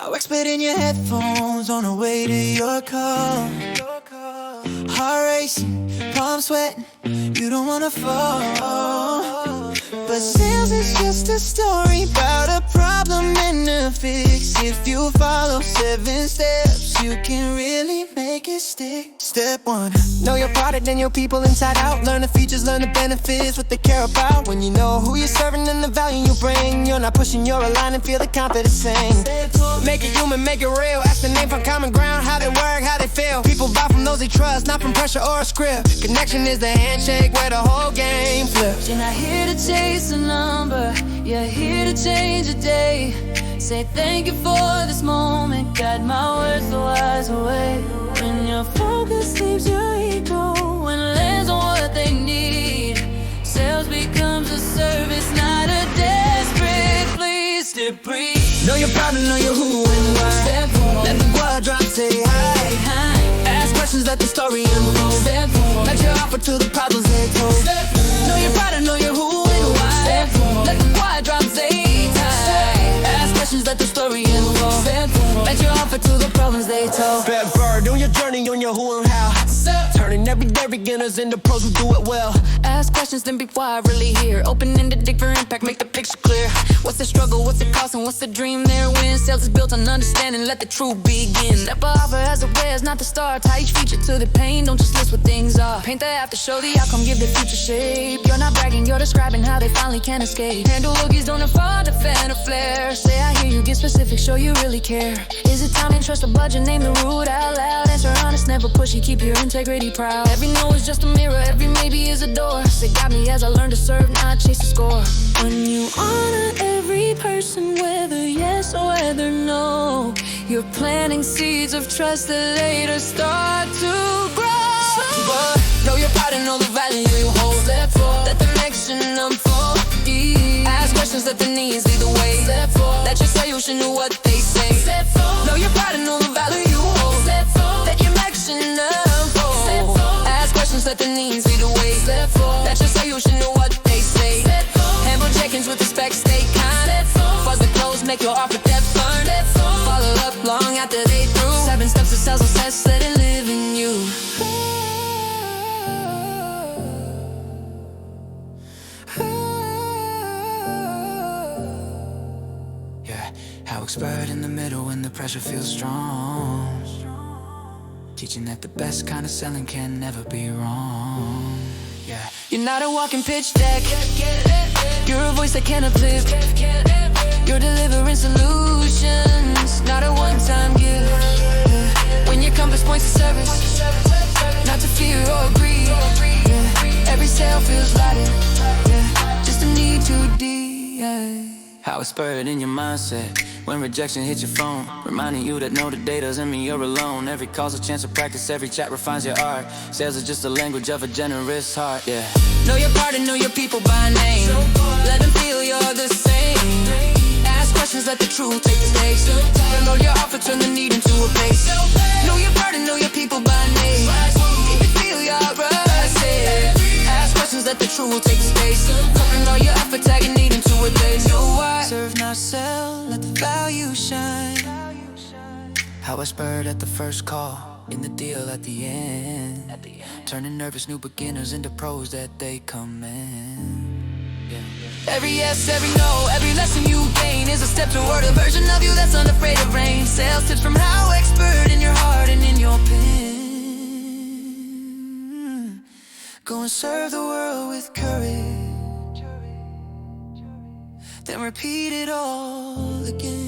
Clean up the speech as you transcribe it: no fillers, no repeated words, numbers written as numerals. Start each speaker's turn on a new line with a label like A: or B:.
A: HowExpert in your headphones on the way to your car. Heart racing, palms sweating, you don't wanna fall. But sales is just a story about a problem and a fix. If you follow 7 steps, you can really make it stick. Step 1, know your product and your people inside out. Learn the features, learn the benefits, what they care about. When you know who you're serving and the value you bring, you're not pushing your line and feel the confidence sing. Make it human, make it real. Ask the name from common ground, how they work, how they feel. People buy from those they trust, not from pressure or a script. Connection is the handshake where the whole game flips.
B: You're not here to chase a number, you're here to change a day. Say thank you for this moment, got my words so wise away. When your focus leaves your ego and lands on what they need, sales becomes a service, not a desperate place to breathe.
A: Know your problem, know your who and why.
B: Step 1,
A: let the guard drop, say hi. Ask questions, let the story unfold.
B: Step 1,
A: let your offer to the problems they told. Know your product, know your who and why.
B: Step 1,
A: let the quiet drop, say hi. Ask questions, let the story unfold.
B: Step 1,
A: let your offer to the problems they told. Bad bird, on your journey, on your who and how. Turning everyday beginners into pros who do it well.
B: ask questions, then before I really hear. Open-ended, dig for impact, make the picture clear. What's the struggle, what's the cost, and what's the dream there? When sales is built on understanding, let the truth begin. Step offer as a way, it's not the start. Tie each feature to the pain, don't just list what things are. Paint the after, show the outcome, give the future shape. You're not bragging, you're describing how they finally can escape. Handle loogies, don't afford to fan or flare. Say I hear you, get specific, show you really care. Is it time and trust the budget, name the root out loud. Answer honest, never pushy, keep your integrity proud. Every no is just a mirror, every maybe is a door. Say got me as I learn to serve, not chase the score. When you honor every person, whether yes or whether no, you're planting seeds of trust that later start to grow.
A: But know your pride and know the value you hold.
B: Step 4,
A: Let the connection unfold. Ask questions, let the needs lead the way.
B: Step 4,
A: Let your solution know what they say.
B: Step 4,
A: Know your pride and know the value you hold.
B: Step 4,
A: Let your action unfold.
B: Step 4,
A: Ask questions, let the needs lead the way.
B: Step 4,
A: Let your solution know what they say.
B: Step 4,
A: Handle check-ins with respect, stay kind.
B: Step 4,
A: Fuzz the close, make your offer depth learn.
B: Step 4,
A: Follow up long after they through. 7 steps to sales success, let it live in you. Yeah, HowExpert in the middle when the pressure feels strong. Teaching that the best kind of selling can never be wrong. Yeah, you're not a walking pitch deck. You're a voice that can uplift. You're delivering solutions, not a one-time gift. When your compass points to service, not to fear or greed. Every sale feels lighter, just a need to de. How it's spurred in your mindset when rejection hits your phone, reminding you that no, the day doesn't mean you're alone. Every call's a chance to practice, every chat refines your art. Sales is just the language of a generous heart, yeah. Know your part and know your people by name. Let them feel you're the same. Ask questions, let the truth take the stage. Know your offer, turn the need into a base. Know your part and know your people by name. If you feel you're rusted, ask questions, let the truth take the stage. Know your effort, tag a need into a base. Know why? Serve, not sell, let the value shine. HowExpert at the first call, in the deal at the end. Turning nervous new beginners into pros that they come in. Every yes, every no, every lesson you gain is a step toward a version of you that's unafraid of rain. Sales tips from HowExpert in your heart and in your pen. Go and serve the world with courage, then repeat it all again.